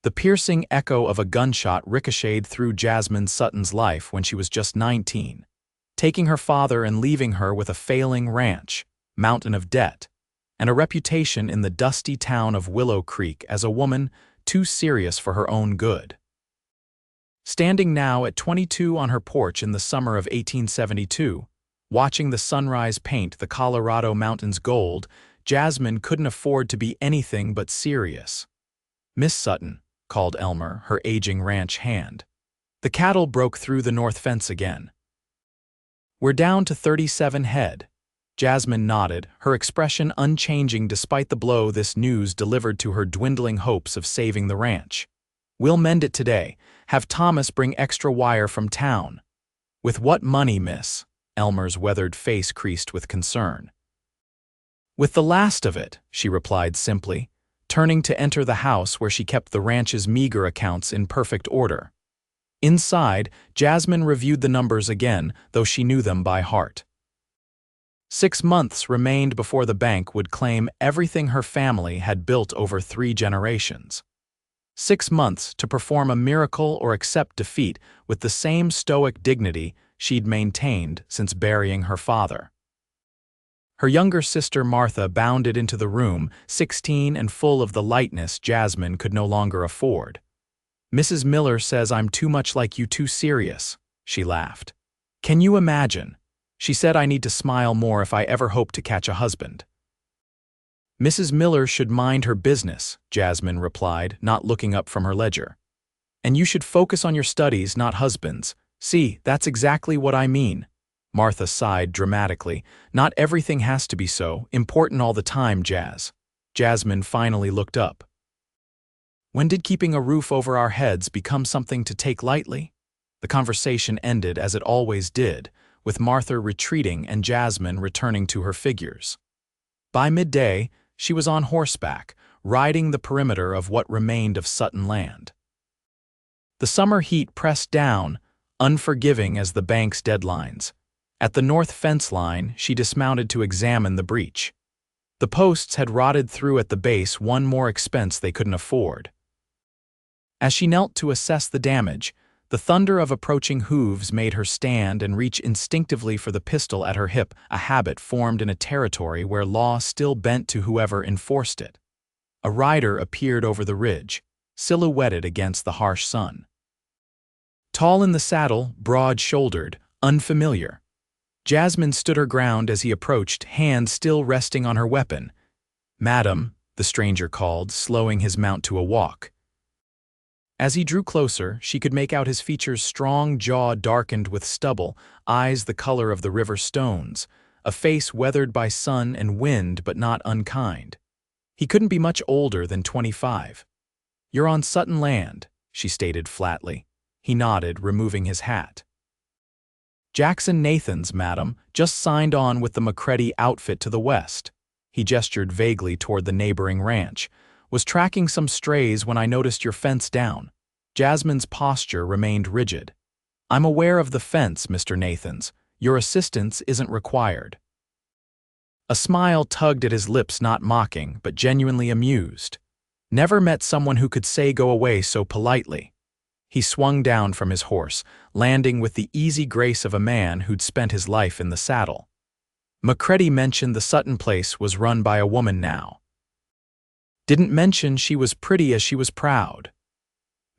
The piercing echo of a gunshot ricocheted through Jasmine Sutton's life when she was just 19, taking her father and leaving her with a failing ranch, mountain of debt, and a reputation in the dusty town of Willow Creek as a woman too serious for her own good. Standing now at 22 on her porch in the summer of 1872, watching the sunrise paint the Colorado mountains gold, Jasmine couldn't afford to be anything but serious. "Miss Sutton," called Elmer, her aging ranch hand. The cattle broke through the north fence again. "We're down to 37 head. Jasmine nodded, her expression unchanging despite the blow this news delivered to her dwindling hopes of saving the ranch. "We'll mend it today. Have Thomas bring extra wire from town." "With what money, miss?" Elmer's weathered face creased with concern. "With the last of it," she replied simply, turning to enter the house where she kept the ranch's meager accounts in perfect order. Inside, Jasmine reviewed the numbers again, though she knew them by heart. 6 months remained before the bank would claim everything her family had built over 3 generations. 6 months to perform a miracle or accept defeat with the same stoic dignity she'd maintained since burying her father. Her younger sister Martha bounded into the room, 16 and full of the lightness Jasmine could no longer afford. "Mrs. Miller says I'm too much like you, too serious," she laughed. "Can you imagine? She said I need to smile more if I ever hope to catch a husband." "Mrs. Miller should mind her business," Jasmine replied, not looking up from her ledger. "And you should focus on your studies, not husbands. See, that's exactly what I mean." Martha sighed dramatically. "Not everything has to be so important all the time, Jasmine finally looked up. "When did keeping a roof over our heads become something to take lightly?" The conversation ended as it always did, with Martha retreating and Jasmine returning to her figures. By midday, she was on horseback, riding the perimeter of what remained of Sutton land. The summer heat pressed down, unforgiving as the bank's deadlines. At the north fence line, she dismounted to examine the breach. The posts had rotted through at the base, one more expense they couldn't afford. As she knelt to assess the damage, the thunder of approaching hooves made her stand and reach instinctively for the pistol at her hip, a habit formed in a territory where law still bent to whoever enforced it. A rider appeared over the ridge, silhouetted against the harsh sun. Tall in the saddle, broad-shouldered, unfamiliar. Jasmine stood her ground as he approached, hand still resting on her weapon. "Madam," the stranger called, slowing his mount to a walk. As he drew closer, she could make out his features, strong jaw darkened with stubble, eyes the color of the river stones, a face weathered by sun and wind but not unkind. He couldn't be much older than 25. "You're on Sutton land," she stated flatly. He nodded, removing his hat. "Jackson Nathan's, madam, just signed on with the McCready outfit to the west." He gestured vaguely toward the neighboring ranch. "Was tracking some strays when I noticed your fence down." Jasmine's posture remained rigid. "I'm aware of the fence, Mr. Nathan's. Your assistance isn't required." A smile tugged at his lips, not mocking, but genuinely amused. Never met someone who could say go away so politely. He swung down from his horse, landing with the easy grace of a man who'd spent his life in the saddle. McCready mentioned the Sutton place was run by a woman now. Didn't mention she was pretty as she was proud.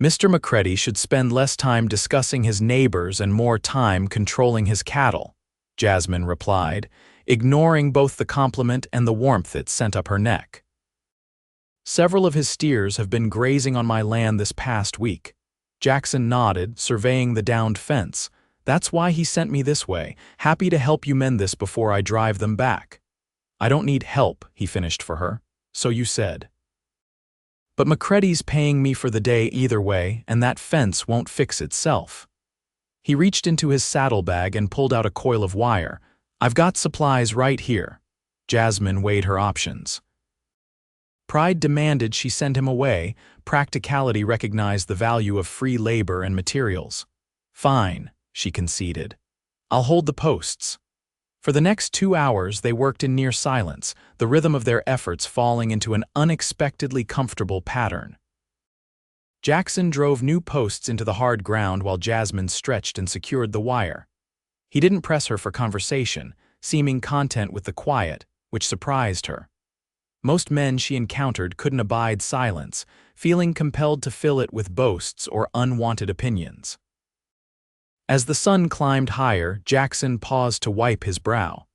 Mr. McCready should spend less time discussing his neighbors and more time controlling his cattle, Jasmine replied, ignoring both the compliment and the warmth it sent up her neck. "Several of his steers have been grazing on my land this past week." Jackson nodded, surveying the downed fence. "That's why he sent me this way. Happy to help you mend this before I drive them back." "I don't need help," he finished for her. "So you said." "But McCready's paying me for the day either way, and that fence won't fix itself." He reached into his saddlebag and pulled out a coil of wire. "I've got supplies right here." Jasmine weighed her options. Pride demanded she send him away. Practicality recognized the value of free labor and materials. "Fine," she conceded. "I'll hold the posts." For the next 2 hours they worked in near silence, the rhythm of their efforts falling into an unexpectedly comfortable pattern. Jackson drove new posts into the hard ground while Jasmine stretched and secured the wire. He didn't press her for conversation, seeming content with the quiet, which surprised her. Most men she encountered couldn't abide silence, feeling compelled to fill it with boasts or unwanted opinions. As the sun climbed higher, Jackson paused to wipe his brow.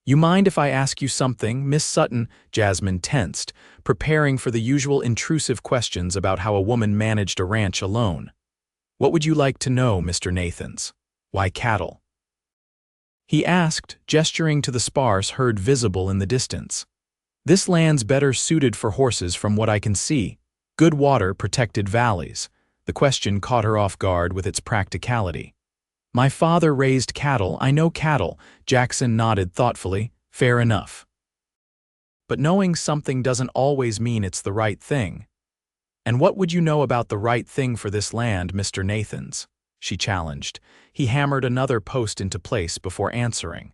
"You mind if I ask you something, Miss Sutton?" Jasmine tensed, preparing for the usual intrusive questions about how a woman managed a ranch alone. "What would you like to know, Mr. Nathans? Why cattle?" He asked, gesturing to the sparse herd visible in the distance. "This land's better suited for horses from what I can see. Good water, protected valleys." The question caught her off guard with its practicality. "My father raised cattle, I know cattle," Jackson nodded thoughtfully. "Fair enough. But knowing something doesn't always mean it's the right thing." "And what would you know about the right thing for this land, Mr. Nathans?" she challenged. He hammered another post into place before answering.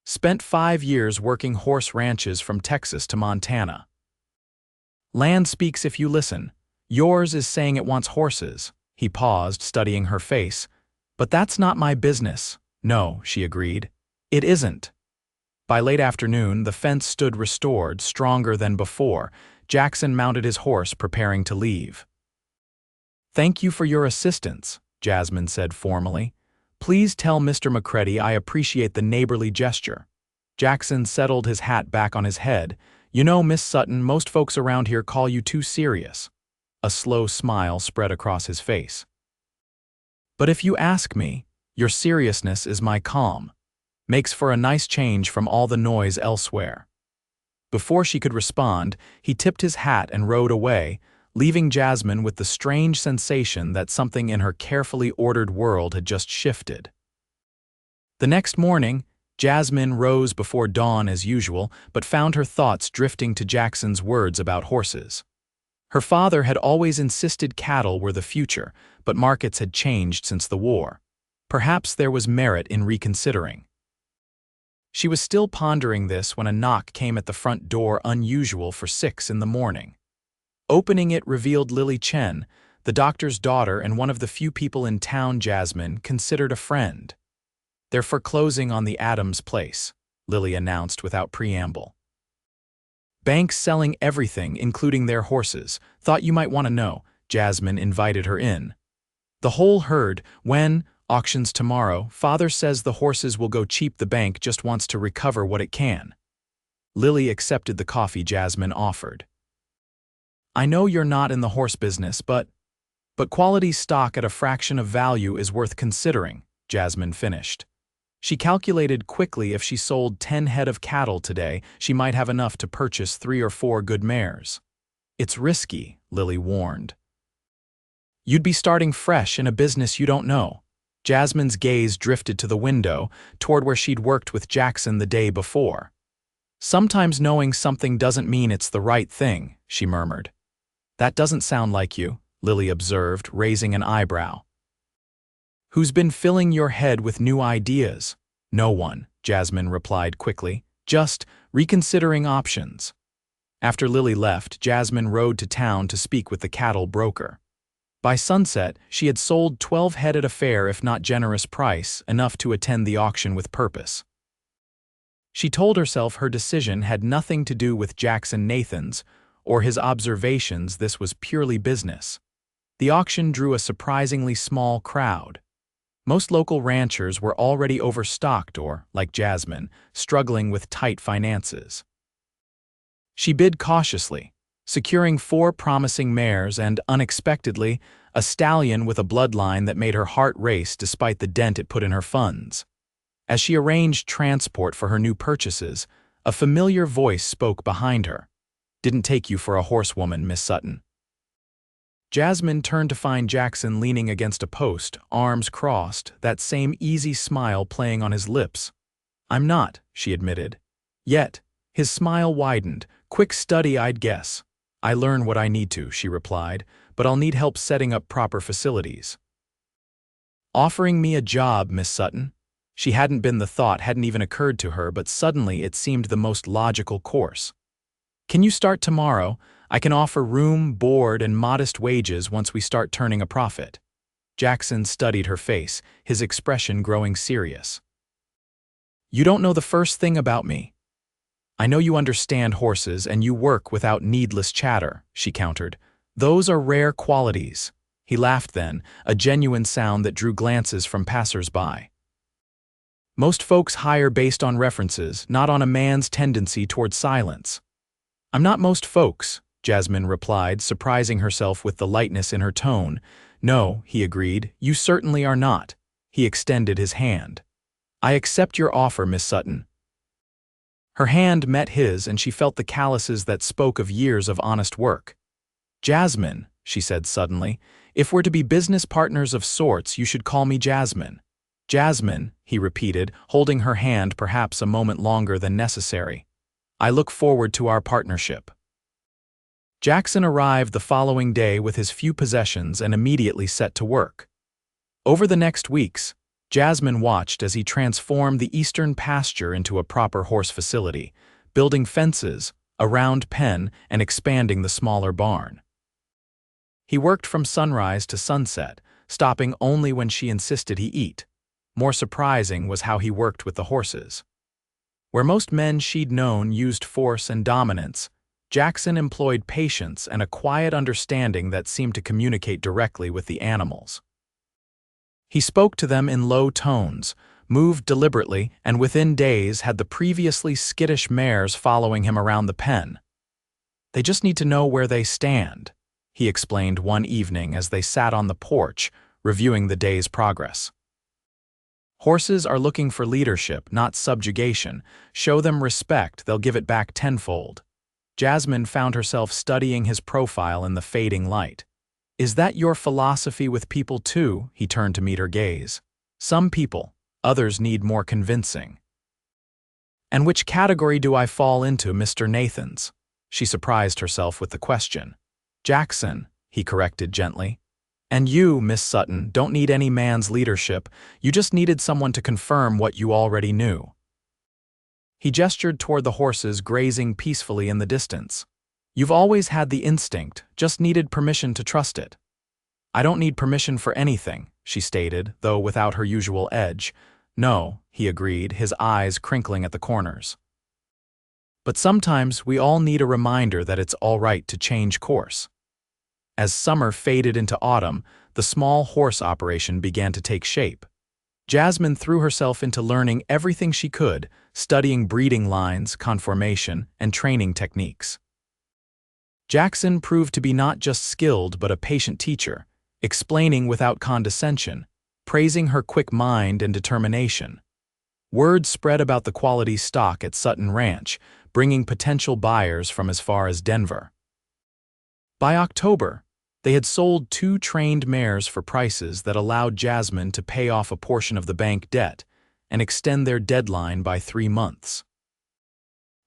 "Spent 5 years working horse ranches from Texas to Montana. Land speaks if you listen. Yours is saying it wants horses." He paused, studying her face. "But that's not my business." "No," she agreed. "It isn't." By late afternoon, the fence stood restored, stronger than before. Jackson mounted his horse, preparing to leave. "Thank you for your assistance," Jasmine said formally. "Please tell Mr. McCready I appreciate the neighborly gesture." Jackson settled his hat back on his head. "You know, Miss Sutton, most folks around here call you too serious." A slow smile spread across his face. "But if you ask me, your seriousness is my calm. Makes for a nice change from all the noise elsewhere." Before she could respond, he tipped his hat and rode away, leaving Jasmine with the strange sensation that something in her carefully ordered world had just shifted. The next morning, Jasmine rose before dawn as usual, but found her thoughts drifting to Jackson's words about horses. Her father had always insisted cattle were the future, but markets had changed since the war. Perhaps there was merit in reconsidering. She was still pondering this when a knock came at the front door, unusual for 6 in the morning. Opening it revealed Lily Chen, the doctor's daughter and one of the few people in town Jasmine considered a friend. "They're foreclosing on the Adams place," Lily announced without preamble. "Banks selling everything, including their horses. Thought you might want to know." Jasmine invited her in. "The whole herd. When? Auctions tomorrow. Father says the horses will go cheap. The bank just wants to recover what it can." Lily accepted the coffee Jasmine offered. "I know you're not in the horse business, but quality stock at a fraction of value is worth considering," Jasmine finished. She calculated quickly if she sold 10 head of cattle today, she might have enough to purchase 3 or 4 good mares. "It's risky," Lily warned. "You'd be starting fresh in a business you don't know." Jasmine's gaze drifted to the window, toward where she'd worked with Jackson the day before. "Sometimes knowing something doesn't mean it's the right thing," she murmured. "That doesn't sound like you," Lily observed, raising an eyebrow. "Who's been filling your head with new ideas?" "No one," Jasmine replied quickly. "Just reconsidering options." After Lily left, Jasmine rode to town to speak with the cattle broker. By sunset, she had sold 12 head at a fair, if not generous price, enough to attend the auction with purpose. She told herself her decision had nothing to do with Jackson Nathans or his observations. This was purely business. The auction drew a surprisingly small crowd. Most local ranchers were already overstocked or, like Jasmine, struggling with tight finances. She bid cautiously, securing 4 promising mares and, unexpectedly, a stallion with a bloodline that made her heart race despite the dent it put in her funds. As she arranged transport for her new purchases, a familiar voice spoke behind her. "Didn't take you for a horsewoman, Miss Sutton." Jasmine turned to find Jackson leaning against a post, arms crossed, that same easy smile playing on his lips. "I'm not," she admitted. Yet, his smile widened. "Quick study, I'd guess." "I learn what I need to," she replied, "but I'll need help setting up proper facilities." "Offering me a job, Miss Sutton?" She hadn't been the thought hadn't even occurred to her, but suddenly it seemed the most logical course. "Can you start tomorrow? I can offer room, board, and modest wages once we start turning a profit. Jackson studied her face, his expression growing serious. You don't know the first thing about me. I know you understand horses and you work without needless chatter, she countered. Those are rare qualities. He laughed then, a genuine sound that drew glances from passers-by. Most folks hire based on references, not on a man's tendency toward silence. I'm not most folks, Jasmine replied, surprising herself with the lightness in her tone. No, he agreed, you certainly are not. He extended his hand. I accept your offer, Miss Sutton. Her hand met his and she felt the calluses that spoke of years of honest work. Jasmine, she said suddenly, if we're to be business partners of sorts, you should call me Jasmine. Jasmine, he repeated, holding her hand perhaps a moment longer than necessary. I look forward to our partnership. Jackson arrived the following day with his few possessions and immediately set to work. Over the next weeks, Jasmine watched as he transformed the eastern pasture into a proper horse facility, building fences, a round pen, and expanding the smaller barn. He worked from sunrise to sunset, stopping only when she insisted he eat. More surprising was how he worked with the horses. Where most men she'd known used force and dominance, Jackson employed patience and a quiet understanding that seemed to communicate directly with the animals. He spoke to them in low tones, moved deliberately, and within days had the previously skittish mares following him around the pen. They just need to know where they stand, he explained one evening as they sat on the porch, reviewing the day's progress. Horses are looking for leadership, not subjugation. Show them respect, they'll give it back tenfold. Jasmine found herself studying his profile in the fading light. Is that your philosophy with people too? He turned to meet her gaze. Some people, others need more convincing. And which category do I fall into, Mr. Nathan's? She surprised herself with the question. Jackson, he corrected gently. And you, Miss Sutton, don't need any man's leadership, you just needed someone to confirm what you already knew. He gestured toward the horses grazing peacefully in the distance. You've always had the instinct, just needed permission to trust it. I don't need permission for anything, she stated, though without her usual edge. No, he agreed, his eyes crinkling at the corners. But sometimes we all need a reminder that it's all right to change course. As summer faded into autumn, the small horse operation began to take shape. Jasmine threw herself into learning everything she could, studying breeding lines, conformation, and training techniques. Jackson proved to be not just skilled but a patient teacher, explaining without condescension, praising her quick mind and determination. Word spread about the quality stock at Sutton Ranch, bringing potential buyers from as far as Denver. By October, they had sold 2 trained mares for prices that allowed Jasmine to pay off a portion of the bank debt and extend their deadline by 3 months.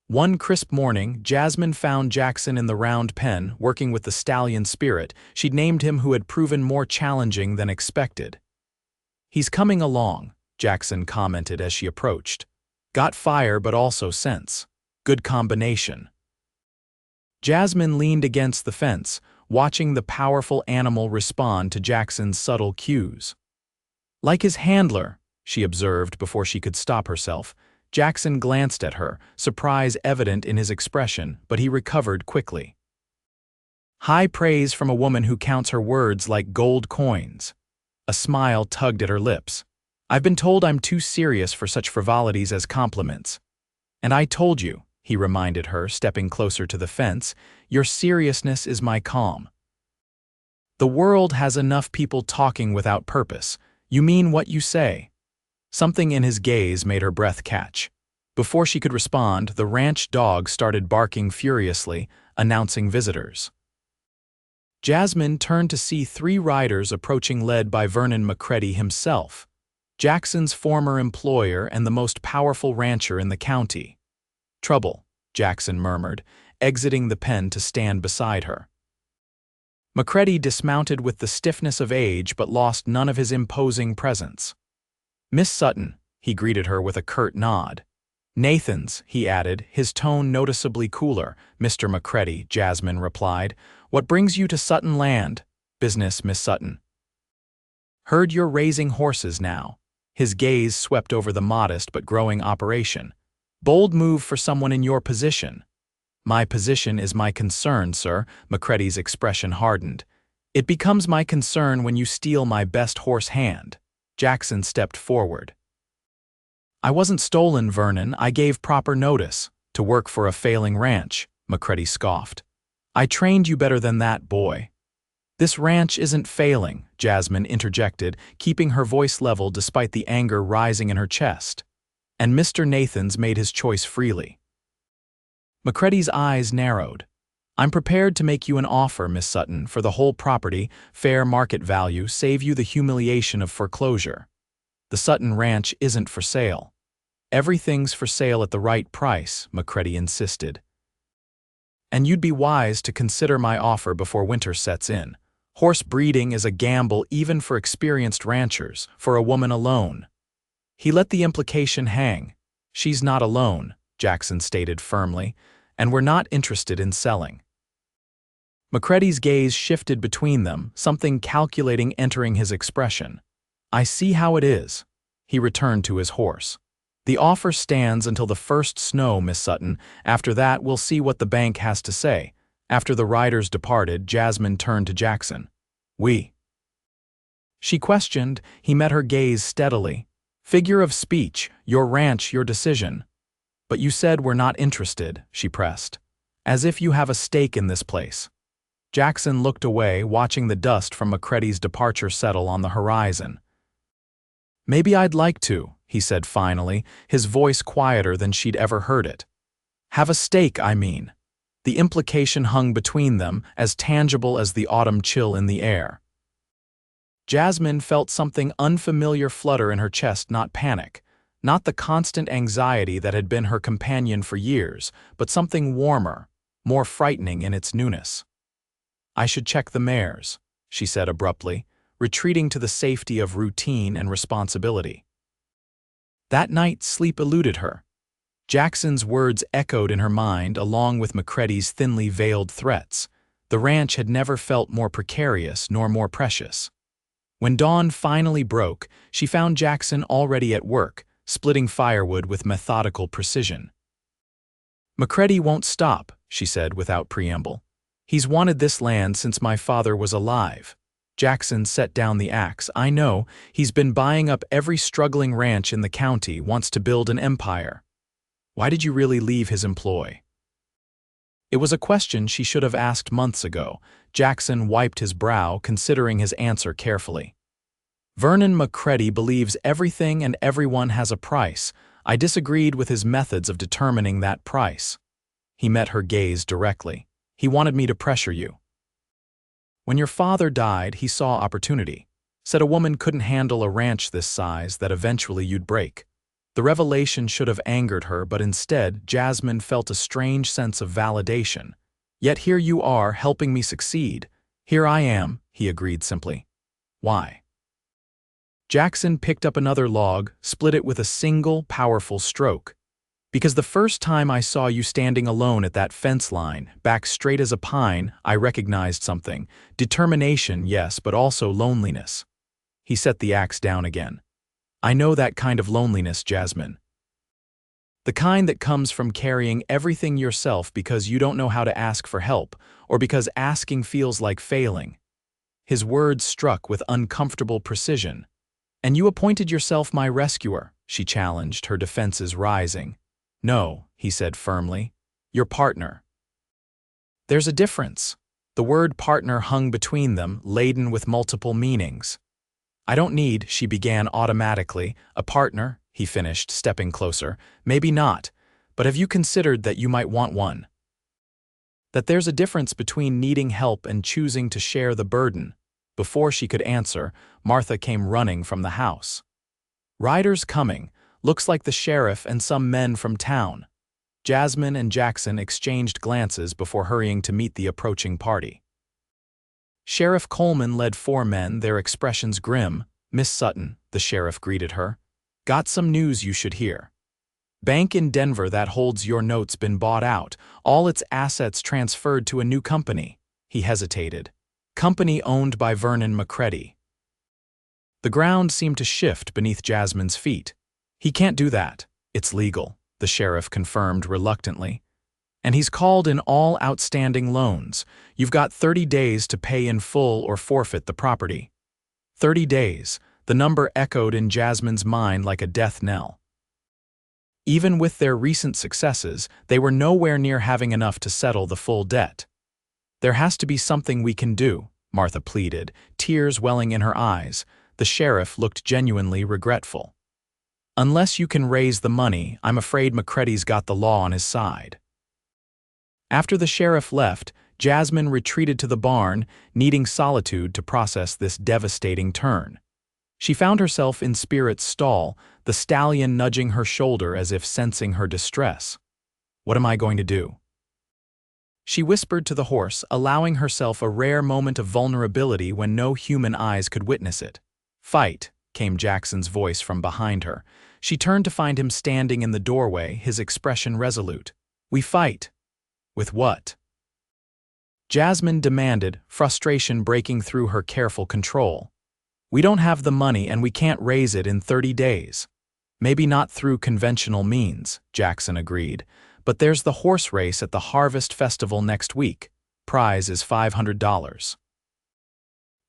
One crisp morning, Jasmine found Jackson in the round pen, working with the stallion Spirit. She'd named him who had proven more challenging than expected. He's coming along, Jackson commented as she approached. Got fire but also sense. Good combination. Jasmine leaned against the fence, watching the powerful animal respond to Jackson's subtle cues. Like his handler, she observed before she could stop herself. Jackson glanced at her, surprise evident in his expression, but he recovered quickly. High praise from a woman who counts her words like gold coins. A smile tugged at her lips. I've been told I'm too serious for such frivolities as compliments. And I told you, he reminded her, stepping closer to the fence, your seriousness is my calm. The world has enough people talking without purpose. You mean what you say. Something in his gaze made her breath catch. Before she could respond, the ranch dog started barking furiously, announcing visitors. Jasmine turned to see 3 riders approaching, led by Vernon McCready himself, Jackson's former employer and the most powerful rancher in the county. Trouble, Jackson murmured, exiting the pen to stand beside her. McCready dismounted with the stiffness of age but lost none of his imposing presence. Miss Sutton, he greeted her with a curt nod. Nathan's, he added, his tone noticeably cooler. Mr. McCready, Jasmine replied. What brings you to Sutton Land? Business, Miss Sutton. Heard you're raising horses now. His gaze swept over the modest but growing operation. Bold move for someone in your position. My position is my concern, sir, McCready's expression hardened. It becomes my concern when you steal my best horse hand. Jackson stepped forward. I wasn't stolen, Vernon. I gave proper notice. To work for a failing ranch, McCready scoffed. I trained you better than that, boy. This ranch isn't failing, Jasmine interjected, keeping her voice level despite the anger rising in her chest. And Mr. Nathan's made his choice freely. McCready's eyes narrowed. I'm prepared to make you an offer, Miss Sutton, for the whole property, fair market value, save you the humiliation of foreclosure. The Sutton Ranch isn't for sale. Everything's for sale at the right price, McCready insisted. And you'd be wise to consider my offer before winter sets in. Horse breeding is a gamble even for experienced ranchers, for a woman alone. He let the implication hang. She's not alone, Jackson stated firmly, and we're not interested in selling. McCready's gaze shifted between them, something calculating entering his expression. I see how it is. He returned to his horse. The offer stands until the first snow, Miss Sutton. After that, we'll see what the bank has to say. After the riders departed, Jasmine turned to Jackson. We. She questioned. He met her gaze steadily. Figure of speech, your ranch, your decision. But you said we're not interested, she pressed. As if you have a stake in this place. Jackson looked away, watching the dust from McCready's departure settle on the horizon. Maybe I'd like to, he said finally, his voice quieter than she'd ever heard it. Have a stake, I mean. The implication hung between them, as tangible as the autumn chill in the air. Jasmine felt something unfamiliar flutter in her chest, not panic, not the constant anxiety that had been her companion for years, but something warmer, more frightening in its newness. I should check the mares, she said abruptly, retreating to the safety of routine and responsibility. That night, sleep eluded her. Jackson's words echoed in her mind along with McCready's thinly veiled threats. The ranch had never felt more precarious nor more precious. When dawn finally broke, she found Jackson already at work, splitting firewood with methodical precision. McCready won't stop, she said without preamble. He's wanted this land since my father was alive. Jackson set down the axe. I know, he's been buying up every struggling ranch in the county, wants to build an empire. Why did you really leave his employ? It was a question she should have asked months ago. Jackson wiped his brow, considering his answer carefully. Vernon McCready believes everything and everyone has a price. I disagreed with his methods of determining that price. He met her gaze directly. He wanted me to pressure you. When your father died, he saw opportunity. Said a woman couldn't handle a ranch this size, that eventually you'd break. The revelation should have angered her, but instead, Jasmine felt a strange sense of validation. Yet here you are, helping me succeed. Here I am, he agreed simply. Why? Jackson picked up another log, split it with a single, powerful stroke. Because the first time I saw you standing alone at that fence line, back straight as a pine, I recognized something. Determination, yes, but also loneliness. He set the axe down again. I know that kind of loneliness, Jasmine. The kind that comes from carrying everything yourself because you don't know how to ask for help, or because asking feels like failing. His words struck with uncomfortable precision. And you appointed yourself my rescuer, she challenged, her defenses rising. No, he said firmly. Your partner. There's a difference. The word partner hung between them, laden with multiple meanings. I don't need, she began automatically, a partner, he finished, stepping closer. Maybe not, but have you considered that you might want one? That there's a difference between needing help and choosing to share the burden. Before she could answer, Martha came running from the house. Riders coming. Looks like the sheriff and some men from town. Jasmine and Jackson exchanged glances before hurrying to meet the approaching party. Sheriff Coleman led 4 men, their expressions grim. Miss Sutton, the sheriff greeted her. Got some news you should hear. Bank in Denver that holds your notes been bought out, all its assets transferred to a new company. He hesitated. Company owned by Vernon McCready. The ground seemed to shift beneath Jasmine's feet. He can't do that. It's legal, the sheriff confirmed reluctantly. And he's called in all outstanding loans. You've got 30 days to pay in full or forfeit the property. 30 days. The number echoed in Jasmine's mind like a death knell. Even with their recent successes, they were nowhere near having enough to settle the full debt. There has to be something we can do, Martha pleaded, tears welling in her eyes. The sheriff looked genuinely regretful. Unless you can raise the money, I'm afraid McCready's got the law on his side. After the sheriff left, Jasmine retreated to the barn, needing solitude to process this devastating turn. She found herself in Spirit's stall, the stallion nudging her shoulder as if sensing her distress. What am I going to do? She whispered to the horse, allowing herself a rare moment of vulnerability when no human eyes could witness it. Fight, came Jackson's voice from behind her. She turned to find him standing in the doorway, his expression resolute. We fight. With what? Jasmine demanded, frustration breaking through her careful control. We don't have the money and we can't raise it in 30 days. Maybe not through conventional means, Jackson agreed, but there's the horse race at the Harvest Festival next week. Prize is $500.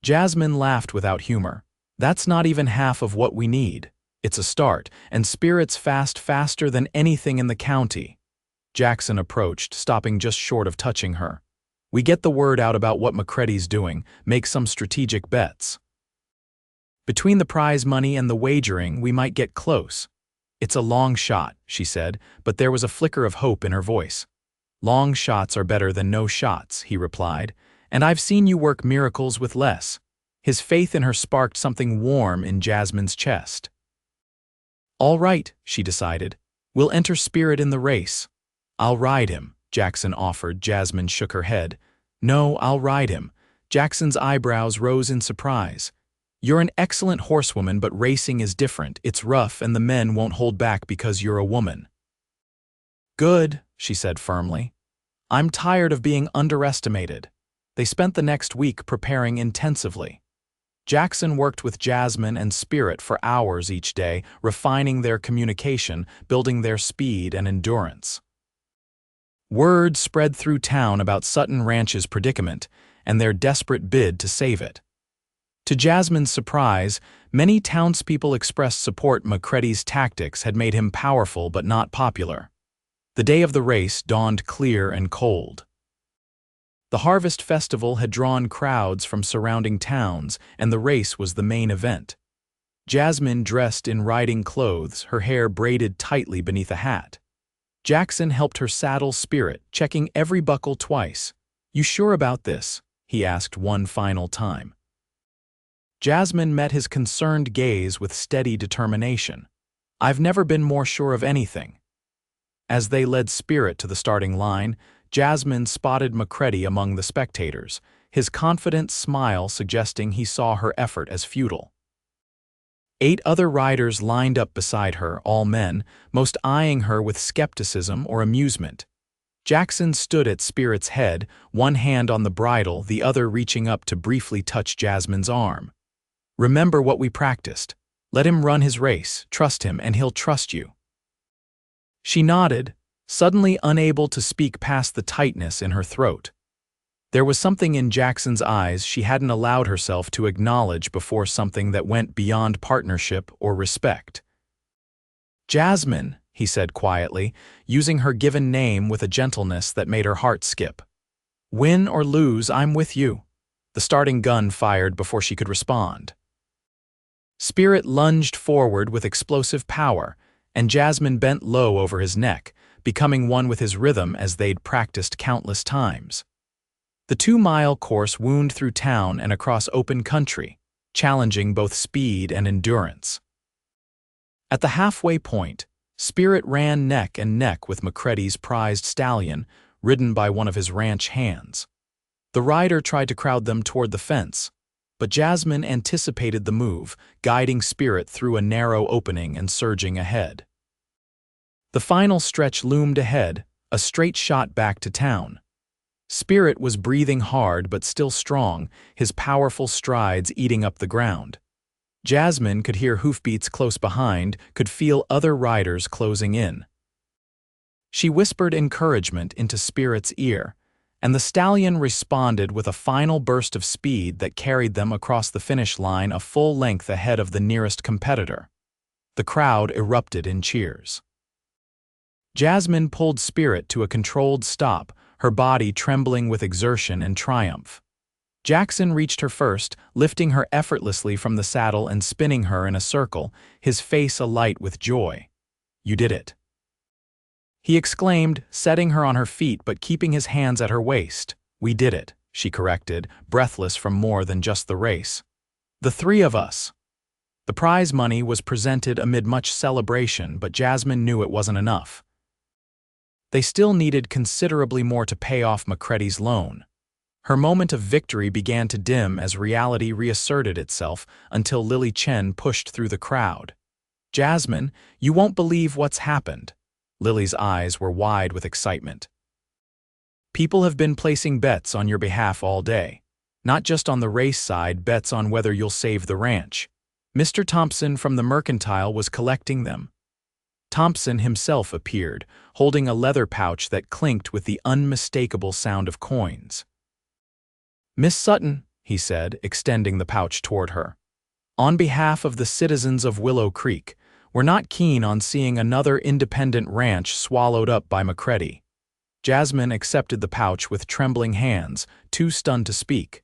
Jasmine laughed without humor. That's not even half of what we need. It's a start, and Spirit's faster than anything in the county. Jackson approached, stopping just short of touching her. We get the word out about what McCready's doing, make some strategic bets. Between the prize money and the wagering, we might get close. It's a long shot, she said, but there was a flicker of hope in her voice. Long shots are better than no shots, he replied, and I've seen you work miracles with less. His faith in her sparked something warm in Jasmine's chest. All right, she decided. We'll enter Spirit in the race. I'll ride him, Jackson offered. Jasmine shook her head. No, I'll ride him. Jackson's eyebrows rose in surprise. You're an excellent horsewoman, but racing is different. It's rough and the men won't hold back because you're a woman. Good, she said firmly. I'm tired of being underestimated. They spent the next week preparing intensively. Jackson worked with Jasmine and Spirit for hours each day, refining their communication, building their speed and endurance. Word spread through town about Sutton Ranch's predicament and their desperate bid to save it. To Jasmine's surprise, many townspeople expressed support. McCready's tactics had made him powerful but not popular. The day of the race dawned clear and cold. The Harvest Festival had drawn crowds from surrounding towns, and the race was the main event. Jasmine dressed in riding clothes, her hair braided tightly beneath a hat. Jackson helped her saddle Spirit, checking every buckle twice. You sure about this? He asked one final time. Jasmine met his concerned gaze with steady determination. I've never been more sure of anything. As they led Spirit to the starting line, Jasmine spotted McCready among the spectators, his confident smile suggesting he saw her effort as futile. 8 other riders lined up beside her, all men, most eyeing her with skepticism or amusement. Jackson stood at Spirit's head, one hand on the bridle, the other reaching up to briefly touch Jasmine's arm. Remember what we practiced. Let him run his race, trust him, and he'll trust you. She nodded, suddenly unable to speak past the tightness in her throat. There was something in Jackson's eyes she hadn't allowed herself to acknowledge before, something that went beyond partnership or respect. Jasmine, he said quietly, using her given name with a gentleness that made her heart skip. Win or lose, I'm with you. The starting gun fired before she could respond. Spirit lunged forward with explosive power, and Jasmine bent low over his neck, becoming one with his rhythm as they'd practiced countless times. The 2-mile course wound through town and across open country, challenging both speed and endurance. At the halfway point, Spirit ran neck and neck with McCready's prized stallion, ridden by one of his ranch hands. The rider tried to crowd them toward the fence, but Jasmine anticipated the move, guiding Spirit through a narrow opening and surging ahead. The final stretch loomed ahead, a straight shot back to town. Spirit was breathing hard but still strong, his powerful strides eating up the ground. Jasmine could hear hoofbeats close behind, could feel other riders closing in. She whispered encouragement into Spirit's ear, and the stallion responded with a final burst of speed that carried them across the finish line a full length ahead of the nearest competitor. The crowd erupted in cheers. Jasmine pulled Spirit to a controlled stop, her body trembling with exertion and triumph. Jackson reached her first, lifting her effortlessly from the saddle and spinning her in a circle, his face alight with joy. "You did it," he exclaimed, setting her on her feet but keeping his hands at her waist. "We did it," she corrected, breathless from more than just the race. "The three of us." The prize money was presented amid much celebration, but Jasmine knew it wasn't enough. They still needed considerably more to pay off Macready's loan. Her moment of victory began to dim as reality reasserted itself until Lily Chen pushed through the crowd. "Jasmine, you won't believe what's happened." Lily's eyes were wide with excitement. "People have been placing bets on your behalf all day. Not just on the race side, bets on whether you'll save the ranch. Mr. Thompson from the Mercantile was collecting them." Thompson himself appeared, holding a leather pouch that clinked with the unmistakable sound of coins. "Miss Sutton," he said, extending the pouch toward her. "On behalf of the citizens of Willow Creek, we're not keen on seeing another independent ranch swallowed up by Macready." Jasmine accepted the pouch with trembling hands, too stunned to speak.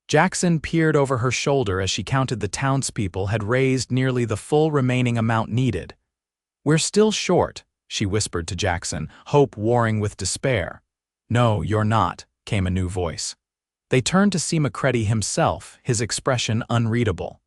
Jackson peered over her shoulder as she counted the townspeople had raised nearly the full remaining amount needed. "We're still short," she whispered to Jackson, hope warring with despair. "No, you're not," came a new voice. They turned to see Macready himself, his expression unreadable.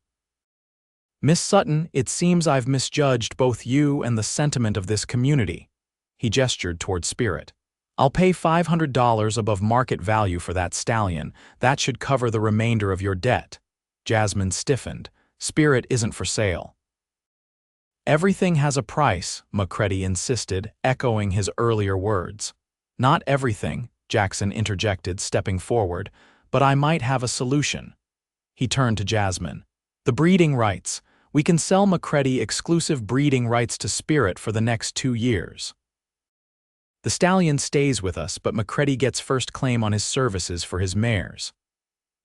"Miss Sutton, it seems I've misjudged both you and the sentiment of this community." He gestured toward Spirit. "I'll pay $500 above market value for that stallion. That should cover the remainder of your debt." Jasmine stiffened. "Spirit isn't for sale." "Everything has a price," Macready insisted, echoing his earlier words. "Not everything," Jackson interjected, stepping forward, "but I might have a solution." He turned to Jasmine. "The breeding rights. We can sell Macready exclusive breeding rights to Spirit for the next 2 years. The stallion stays with us, but Macready gets first claim on his services for his mares."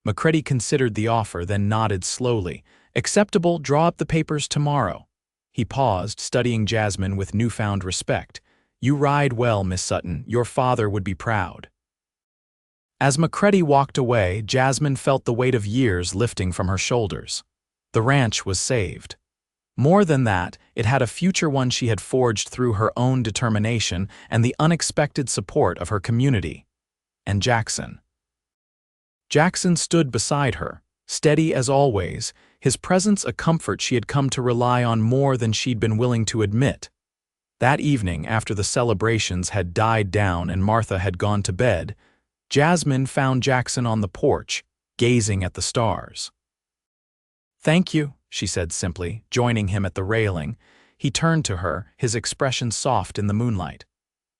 Macready considered the offer, then nodded slowly. "Acceptable, draw up the papers tomorrow." He paused, studying Jasmine with newfound respect. "You ride well, Miss Sutton. Your father would be proud." As Macready walked away, Jasmine felt the weight of years lifting from her shoulders. The ranch was saved. More than that, it had a future one she had forged through her own determination and the unexpected support of her community. And Jackson. Jackson stood beside her, steady as always, his presence a comfort she had come to rely on more than she'd been willing to admit. That evening, after the celebrations had died down and Martha had gone to bed, Jasmine found Jackson on the porch, gazing at the stars. "Thank you," she said simply, joining him at the railing. He turned to her, his expression soft in the moonlight.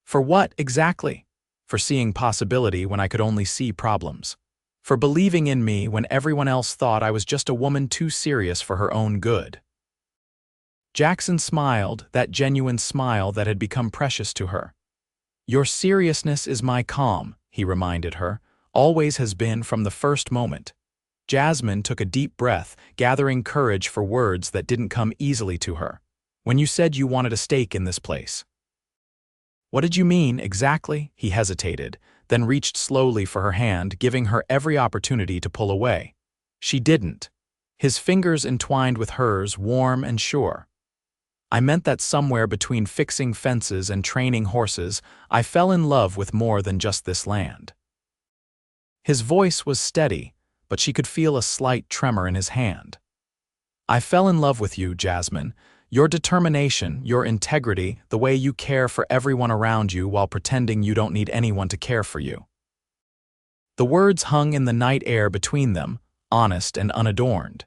"For what, exactly?" "For seeing possibility when I could only see problems. For believing in me when everyone else thought I was just a woman too serious for her own good." Jackson smiled, that genuine smile that had become precious to her. "Your seriousness is my calm," he reminded her, "always has been from the first moment." Jasmine took a deep breath, gathering courage for words that didn't come easily to her. "When you said you wanted a stake in this place." "What did you mean, exactly?" He hesitated, then reached slowly for her hand, giving her every opportunity to pull away. She didn't. His fingers entwined with hers, warm and sure. "I meant that somewhere between fixing fences and training horses, I fell in love with more than just this land." His voice was steady, but she could feel a slight tremor in his hand. "I fell in love with you, Jasmine. Your determination, your integrity, the way you care for everyone around you while pretending you don't need anyone to care for you." The words hung in the night air between them, honest and unadorned.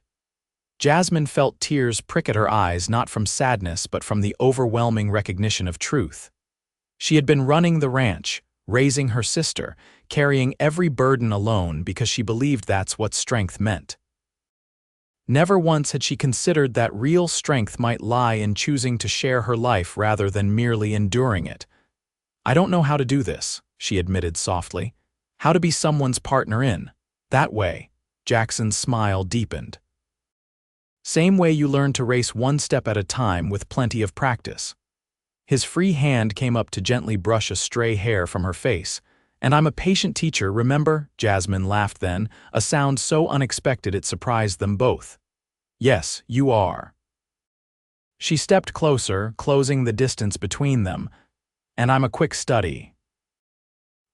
Jasmine felt tears prick at her eyes, not from sadness but from the overwhelming recognition of truth. She had been running the ranch, raising her sister, carrying every burden alone because she believed that's what strength meant. Never once had she considered that real strength might lie in choosing to share her life rather than merely enduring it. "I don't know how to do this," she admitted softly. "How to be someone's partner in that way." Jackson's smile deepened. "Same way you learn to race one step at a time with plenty of practice." His free hand came up to gently brush a stray hair from her face. "And I'm a patient teacher, remember?" Jasmine laughed then, a sound so unexpected it surprised them both. "Yes, you are." She stepped closer, closing the distance between them. "And I'm a quick study."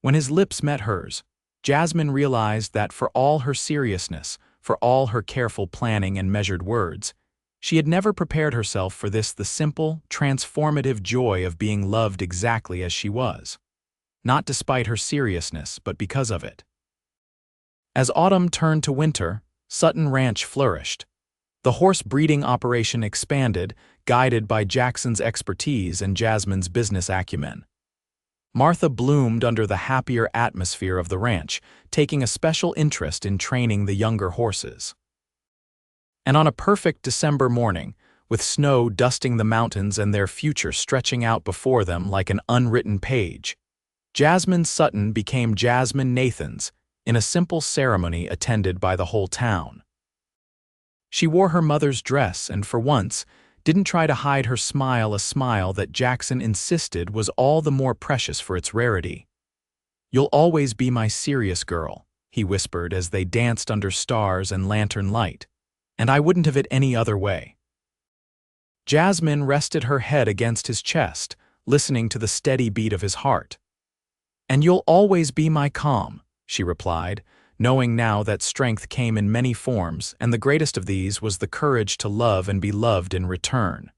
When his lips met hers, Jasmine realized that for all her seriousness, for all her careful planning and measured words, she had never prepared herself for this, the simple, transformative joy of being loved exactly as she was. Not despite her seriousness, but because of it. As autumn turned to winter, Sutton Ranch flourished. The horse breeding operation expanded, guided by Jackson's expertise and Jasmine's business acumen. Martha bloomed under the happier atmosphere of the ranch, taking a special interest in training the younger horses. And on a perfect December morning, with snow dusting the mountains and their future stretching out before them like an unwritten page, Jasmine Sutton became Jasmine Nathans in a simple ceremony attended by the whole town. She wore her mother's dress and, for once, didn't try to hide her smile, a smile that Jackson insisted was all the more precious for its rarity. "You'll always be my serious girl," he whispered as they danced under stars and lantern light, "and I wouldn't have it any other way." Jasmine rested her head against his chest, listening to the steady beat of his heart. "And you'll always be my calm," she replied, knowing now that strength came in many forms, and the greatest of these was the courage to love and be loved in return.